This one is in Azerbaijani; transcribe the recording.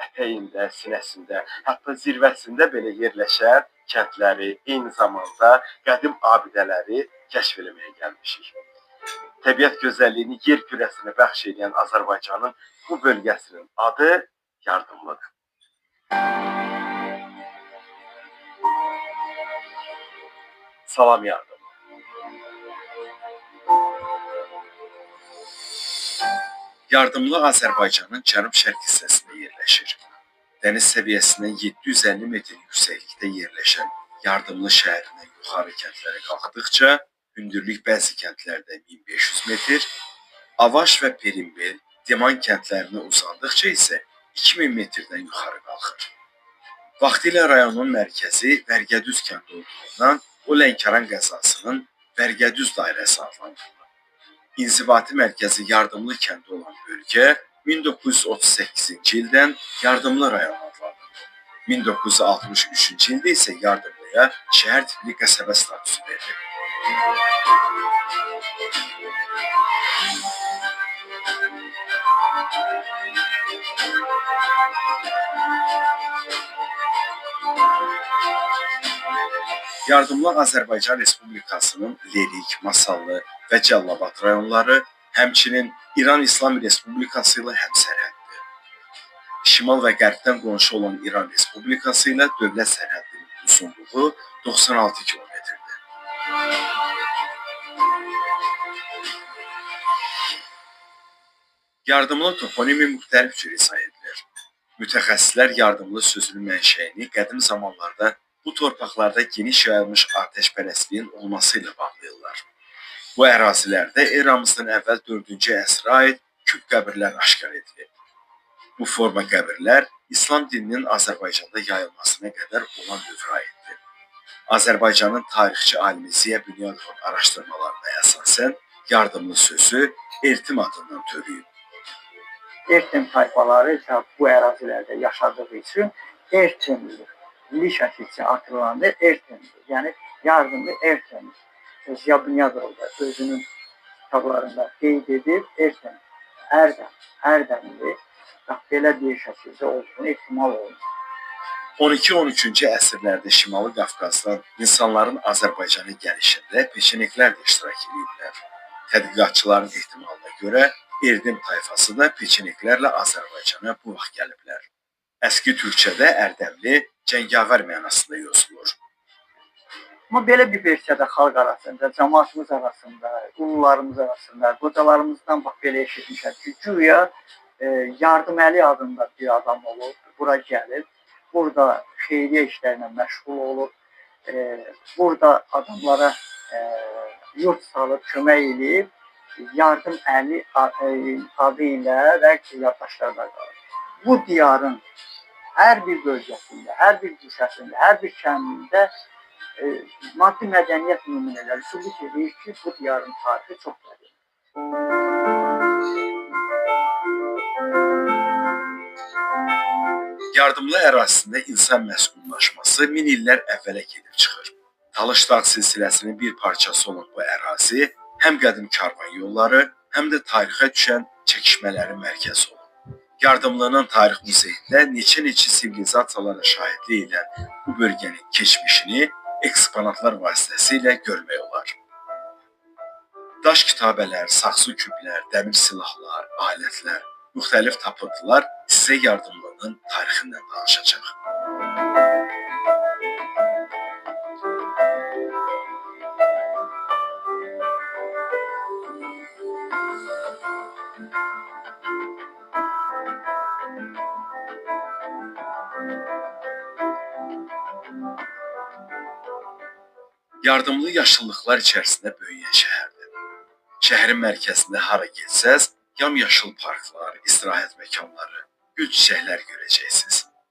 ətəyində, sinəsində, hətta zirvəsində belə yerləşən kəndləri, eyni zamanda qədim abidələri kəşf eləməyə gəlmişik. Təbiət gözəlliyini yer kürəsinə bəxş edən Azərbaycanın bu bölgəsinin adı Yardımlıdır. Salam Yardım. Yardımlı Azərbaycanın cənub-şərq hissəsində yerləşir. Dəniz səviyyəsindən 750 metr yüksəklikdə yerləşən Yardımlı şəhərindən yuxarı kəndlərə qalxdıqca, hündürlük bəzi kəndlərdə 1500 metr, Avaş və Perimbel, Deman kəndlərinə uzandıqca isə 2000 metrdən yuxarı qalxır. Vaxtilə rayonun mərkəzi Vərgədüz kəndi olduğundan o Lənkəran qəzasının Vərgədüz dairəsi adlandırılır. İnzibati mərkəzi Yardımlı kəndi olan bölgə 1938-ci ildən Yardımlı rayon adlandırılır. 1963-cü ildə isə Yardımlıya şəhər tipli qəsəbə statusu verilir. Yardımlı Azərbaycan Respublikasının Lerik, Masallı və Cəlilabad rayonları, həmçinin İran İslam Respublikası ilə həmsərhəddir. Şimal və qərbdən qonşu olan İran Respublikası ilə dövlət sərhədinin uzunluğu 96 kilometrdir. Yardımlı toponimi müxtəlif cür izah edilir. Mütəxəssislər yardımlı sözünün mənşəyini qədim zamanlarda bu torpaqlarda geniş yayılmış atəşpərəstliyin olması ilə bağlayırlar. Bu ərazilərdə eramızdan əvvəl 4-cü əsrə aid küp qəbirlər aşkar edilir. Bu forma qəbirlər İslam dininin Azərbaycanda yayılmasına qədər olan dövrə aiddir. Azərbaycanın tarixçi alimi Ziya Bünyadovun araşdırmalarına əsasən yardımlı sözü Ertim adından törüyüb. Ertem tayfaları isə bu ərazilərdə yaşadığı üçün Ertemli şəkilçi artırılandır, Ertemli, yəni yardımlı Ertemli. Ziya Bünyadov da özünün kitablarında qeyd edib, Ertem, Ərdəmli, belə bir şəkildə olduğunu ehtimal olunur. 12-13-cü əsrlərdə Şimali Qafqazdan insanların Azərbaycana gəlişində peçeniklər də iştirak edirlər. Tədqiqatçıların ehtimalına görə Erdim tayfası da peçeniklərlə Azərbaycana bu vaxt gəliblər. Əski türkçədə Ərdəmli cəngavər mənasında yazılır. Amma belə bir versiyada xalq arasında, cəmaatımız arasında, ulularımız arasında, qocalarımızdan bax belə eşitmişəm ki, güya Yardıməli adında bir adam olub, bura gəlib, burada xeyriyyə işlərlə məşğul olub, burada adamlara yurt salıb, kömək edib, Yardım Əli adı ilə və yaddaşlarda qalır. Bu diyarın hər bir bölgəsində, hər bir güşəsində, hər bir kəndində maddi mədəniyyət nümunələri sübut edir ki, bu diyarın tarixi çox qədimdir. Yardımlı ərazisində insan məskunlaşması 1000 illər əvvələ gedib çıxır. Talış dağ silsiləsinin bir parçası olan bu ərazi həm qədim karvan yolları, həm də tarixə düşən çəkişmələrin mərkəzi olub. Yardımlının tarix muzeyində neçə sivilizasiyalara şahidlik edən bu bölgənin keçmişini eksponatlar vasitəsilə görmək olar. Daş kitabələr, saxsı küplər, dəmir silahlar, alətlər, müxtəlif tapıntılar sizə Yardımlının tarixindən danışacaq. Yardımlı yaşıllıqlar içərisində böyüyən şəhərdir. Şəhərin mərkəzində hara getsəz, yamyaşıl parklar, istirahət məkanları, gül çiçəklər görəcəksiniz.